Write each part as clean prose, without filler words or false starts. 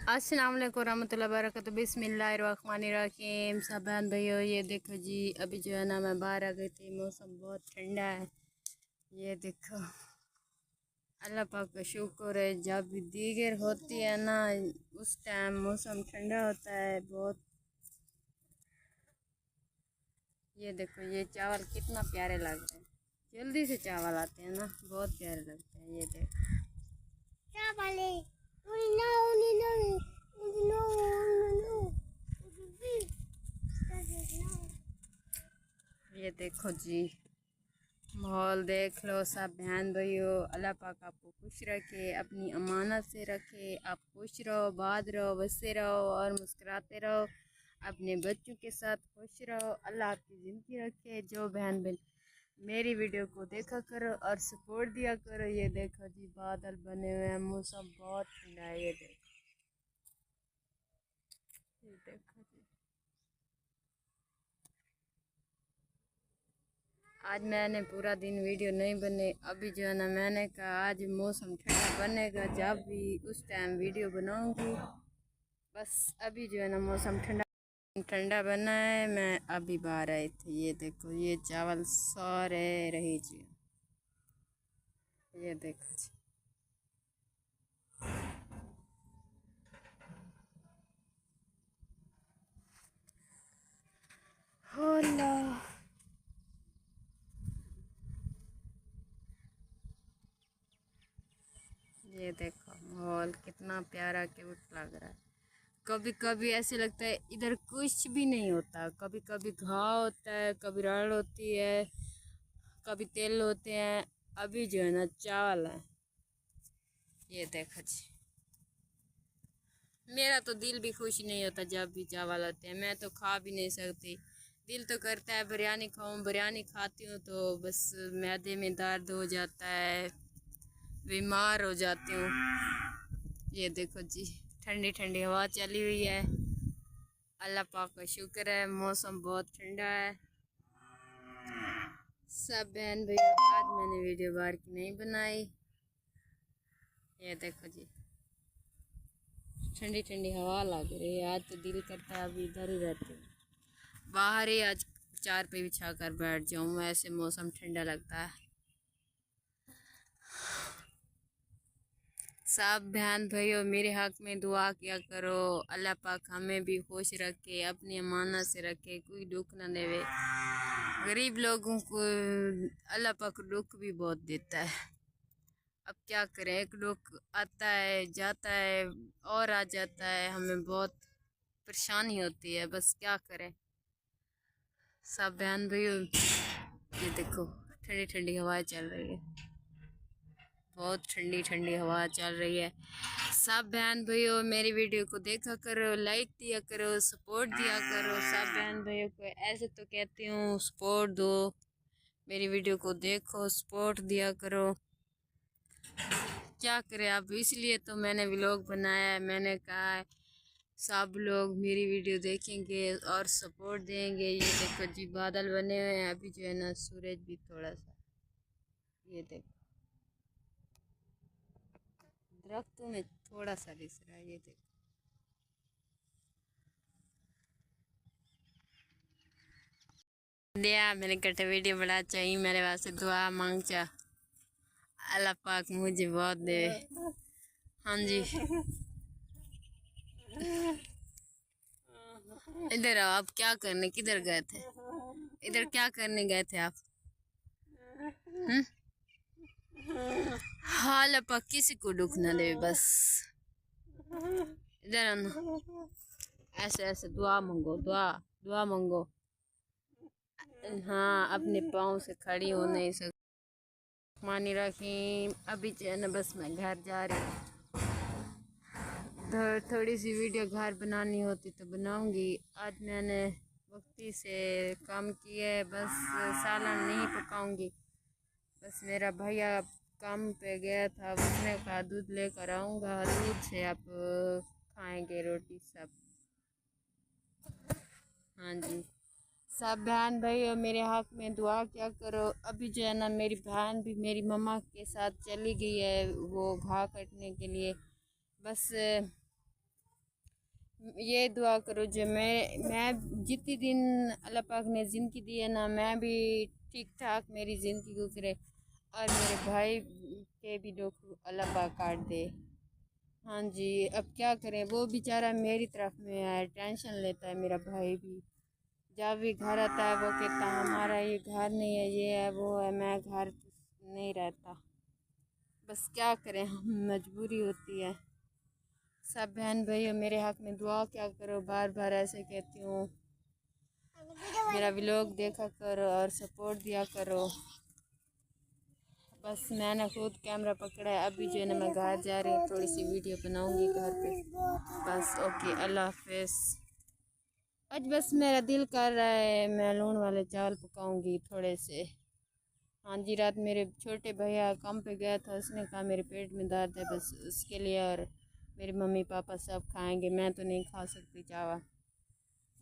अस्सलाम वालेकुम रहमतुल्लाहि व बरकातहू। बिस्मिल्लाहिर्रहमानिर्रहीम। सब बहन भैया, ये देखो जी, अभी जो है ना मैं बाहर आ गई थी। मौसम बहुत ठंडा है। ये देखो, अल्लाह पाक का शुक्र है। जब भी दीगर होती है ना, उस टाइम मौसम ठंडा होता है बहुत। ये देखो, ये चावल कितना प्यारे लग रहे हैं। जल्दी से चावल आते हैं ना, बहुत प्यारे लगते हैं। ये देखो चावल। ये देखो जी, माहौल देख लो। सब बहन भाइयों, अल्लाह पाक आपको खुश रखे, अपनी अमानत से रखे। आप खुश रहो, बात रहो, बसते रहो और मुस्कुराते रहो। अपने बच्चों के साथ खुश रहो। अल्लाह आपकी ज़िंदगी रखे। जो बहन बहन मेरी वीडियो को देखा करो और सपोर्ट दिया करो। ये देखो जी, बादल बने हुए हैं, मौसम बहुत ठंडा है। ये देखो जी, आज मैंने पूरा दिन वीडियो नहीं बने। अभी जो है ना, मैंने कहा आज मौसम ठंडा बनेगा, जब भी उस टाइम वीडियो बनाऊंगी। बस अभी जो है ना, मौसम ठंडा ठंडा बना है। मैं अभी बाहर आई थी। ये देखो, ये चावल सारे रही जी। ये देखो जी, होला। ये देखो, माहौल कितना प्यारा क्यूट लग रहा है। कभी कभी ऐसे लगता है इधर कुछ भी नहीं होता। कभी कभी घाव होता है, कभी रड़ होती है, कभी तेल होते हैं। अभी जो है ना, चावल है। ये देखो जी, मेरा तो दिल भी खुश नहीं होता जब भी चावल होते हैं। मैं तो खा भी नहीं सकती। दिल तो करता है बिरयानी खाऊं। बिरयानी खाती हूँ तो बस मैदे में दर्द हो जाता है, बीमार हो जाती हूँ। ये देखो जी, ठंडी ठंडी हवा चली हुई है। अल्लाह पाक का शुक्र है, मौसम बहुत ठंडा है। सब बहन भैया, आज मैंने वीडियो बाहर की नहीं बनाई। ये देखो जी, ठंडी ठंडी हवा लग रही है। आज तो दिल करता है अभी इधर ही रहते हैं, बाहर ही आज चार पे बिछा कर बैठ जाऊँ। ऐसे मौसम ठंडा लगता है। सब बहन भाइयों, मेरे हक में दुआ किया करो। अल्लाह पाक हमें भी खुश रखे, अपनी अमानत से रखे, कोई दुख ना देवे। गरीब लोगों को अल्लाह पाक दुख भी बहुत देता है। अब क्या करें, एक दुख आता है, जाता है, और आ जाता है। हमें बहुत परेशानी होती है, बस क्या करें। सब बहन भाइयों, ये देखो, ठंडी ठंडी हवाएं चल रही है। बहुत ठंडी ठंडी हवा चल रही है। सब बहन भाइयों, मेरी वीडियो को देखा करो, लाइक दिया करो, सपोर्ट दिया करो। सब बहन भाइयों को ऐसे तो कहती हूँ, सपोर्ट दो, मेरी वीडियो को देखो, सपोर्ट दिया करो। क्या करें अब, इसलिए तो मैंने व्लॉग बनाया है। मैंने कहा है सब लोग मेरी वीडियो देखेंगे और सपोर्ट देंगे। ये देखो जी, बादल बने हुए हैं। अभी जो है ना, सूरज भी थोड़ा सा, ये देखो, दरख्तों में थोड़ा सा दिख रहा है। ये देखो, दिया मैंने कटे वीडियो बड़ा चाहिए, मेरे वास्ते दुआ मांग चा। अल्लाह पाक मुझे बहुत दे। हाँ जी, इधर आओ। आप क्या करने किधर गए थे? इधर क्या करने गए थे आप? हाँ, अल्लाह पाक किसी को दुख ना दे बस। इधर आना, ऐसे ऐसे दुआ मांगो, दुआ दुआ मांगो। हाँ, अपने पाँव से खड़ी हो नहीं सकती। मानी रखी। अभी जो है ना, बस मैं घर जा रही हूँ। थोड़ी सी वीडियो घर बनानी होती तो बनाऊंगी। आज मैंने वक्ती से काम किया है। बस सालन नहीं पकाऊंगी। बस मेरा भैया काम पे गया था, उसने कहा दूध लेकर आऊँगा, दूध से आप खाएंगे रोटी सब। हाँ जी, सब बहन भाई मेरे हक में दुआ क्या करो। अभी जो है ना, मेरी बहन भी मेरी मम्मा के साथ चली गई है, वो घाव कटने के लिए। बस ये दुआ करो जो मैं जितनी दिन अल्लाह पाक ने ज़िंदगी दी है ना, मैं भी ठीक ठाक मेरी ज़िंदगी गुजरे और मेरे भाई के भी दुख अल्लाह पाक काट दे। हाँ जी, अब क्या करें, वो बेचारा मेरी तरफ में है, टेंशन लेता है मेरा भाई भी। जब भी घर आता है वो कहता है हमारा ये घर नहीं है, ये है वो है, मैं घर नहीं रहता। बस क्या करें, हम मजबूरी होती है। सब बहन भाइयों मेरे हक में दुआ क्या करो, बार बार ऐसे कहती हूँ। मेरा व्लॉग देखा करो और सपोर्ट दिया करो। बस मैंने खुद कैमरा पकड़ा है, अभी जो है ना मैं घर जा रही हूँ, थोड़ी सी वीडियो बनाऊंगी घर पे। बस ओके, अल्लाह हाफिज़। आज बस मेरा दिल कर रहा है मैं लून वाले चावल पकाऊंगी थोड़े से। हाँ जी, रात मेरे छोटे भैया काम पे गया था, उसने कहा मेरे पेट में दर्द है, बस उसके लिए। और मेरे मम्मी पापा सब खाएंगे, मैं तो नहीं खा सकती चावल।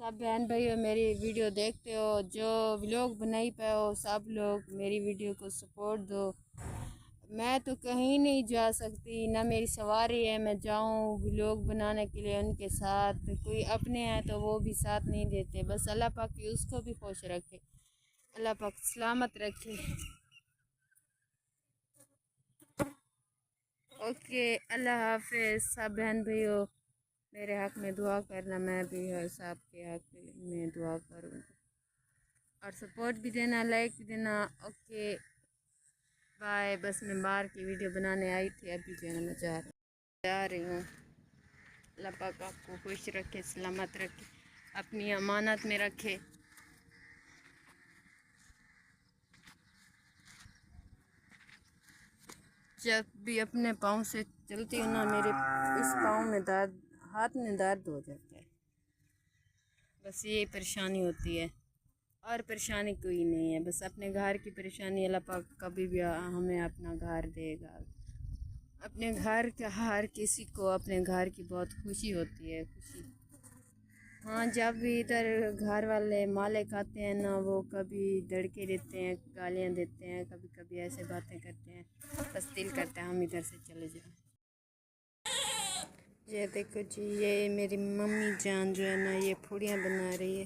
सब बहन भाइयों मेरी वीडियो देखते हो, जो व्लॉग बनाई पे हो, सब लोग मेरी वीडियो को सपोर्ट दो। मैं तो कहीं नहीं जा सकती, ना मेरी सवारी है मैं जाऊं व्लॉग बनाने के लिए उनके साथ। कोई अपने हैं तो वो भी साथ नहीं देते। बस अल्लाह पाक की उसको भी खुश रखे, अल्लाह पाक सलामत रखे। ओके, अल्लाह हाफिज़। सब बहन भाइयों मेरे हक़ में दुआ करना, मैं भी हर साहब के हक़ में दुआ करूँगी और सपोर्ट भी देना, लाइक भी देना। Okay bye. बस मैं बाहर की वीडियो बनाने आई थी, अभी जो है ना मैं जा रही हूँ। अल्लाह पाक आपको खुश रखे, सलामत रखे, अपनी अमानत में रखे। जब भी अपने पाँव से चलती हूँ ना, मेरे इस पाँव में दर्द, हाथ में दर्द हो जाता है। बस यही परेशानी होती है और परेशानी कोई नहीं है। बस अपने घर की परेशानी, अल्लाह पाक कभी भी हमें अपना घर देगा। अपने घर का हर किसी को अपने घर की बहुत खुशी होती है, खुशी। हाँ, जब भी इधर घर वाले मालिक आते हैं ना, वो कभी धड़के देते हैं, गालियाँ देते हैं, कभी कभी ऐसे बातें करते हैं, बस दिल करता है हम इधर से चले जाएं। ये देखो जी, ये मेरी मम्मी जान जो है ना, ये पूड़ियाँ बना रही है।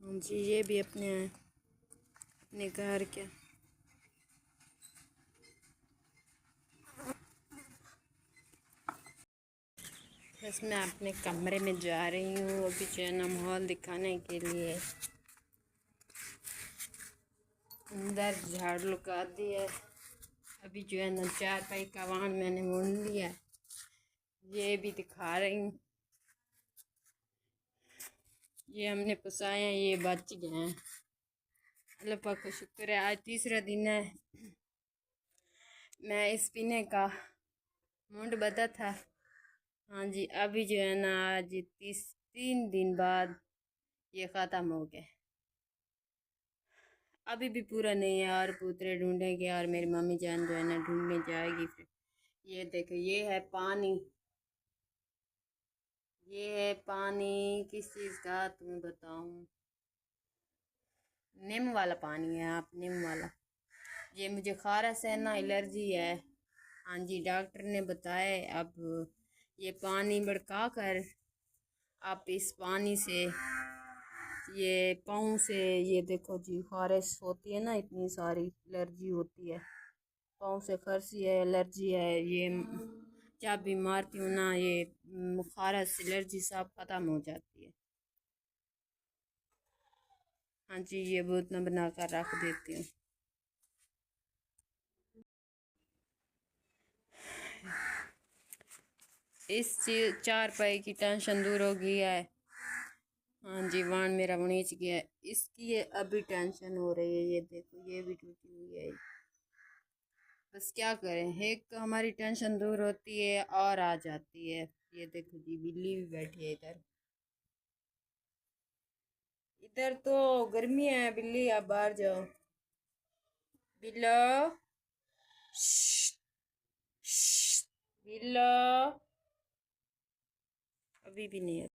हाँ जी, ये भी अपने घर के। बस मैं अपने कमरे में जा रही हूँ अभी जो है ना, माहौल दिखाने के लिए। अंदर झाड़ू लगा दी है, अभी जो है ना चारपाई का वाण मैंने मोड़ लिया है, ये भी दिखा रही हूँ। ये हमने पसाए हैं, ये बच गए हैं, अल्लाह पाक का शुक्र है। आज तीसरा दिन है, मैं इस पीने का मुंड बता था। हाँ जी, अभी जो है ना आज 3 दिन बाद ये ख़त्म हो गया। अभी भी पूरा नहीं है और पूतरे ढूंढेंगे और मेरी मम्मी जान जो है ना ढूंढने जाएगी फिर। ये देखो, ये है पानी, ये है पानी किस चीज़ का तुम्हें बताऊँ, नीम वाला पानी है, आप नीम वाला। ये मुझे खारस है ना, एलर्जी है। हाँ जी, डॉक्टर ने बताया अब ये पानी भड़का कर आप इस पानी से, ये पाँव से, ये देखो जी खारिश होती है ना, इतनी सारी एलर्जी होती है पाँव से, खांसी है, एलर्जी है। ये जब भी मारती हूँ ना, ये खारश एलर्जी सब ख़त्म हो जाती है। हाँ जी, ये बोतल बना कर रख देती हूँ। इस चारपाई की टेंशन दूर हो गई है। हाँ जी, वाण मेरा वनीच गया है, इसकी ये अभी टेंशन हो रही है। ये देखो, ये भी टूटी हुई है। बस क्या करें, एक तो हमारी टेंशन दूर होती है और आ जाती है। ये देखो जी, बिल्ली भी बैठी है इधर। इधर तो गर्मी है, बिल्ली आप बाहर जाओ। बिल्लो, बिल्लो, अभी भी नहीं है।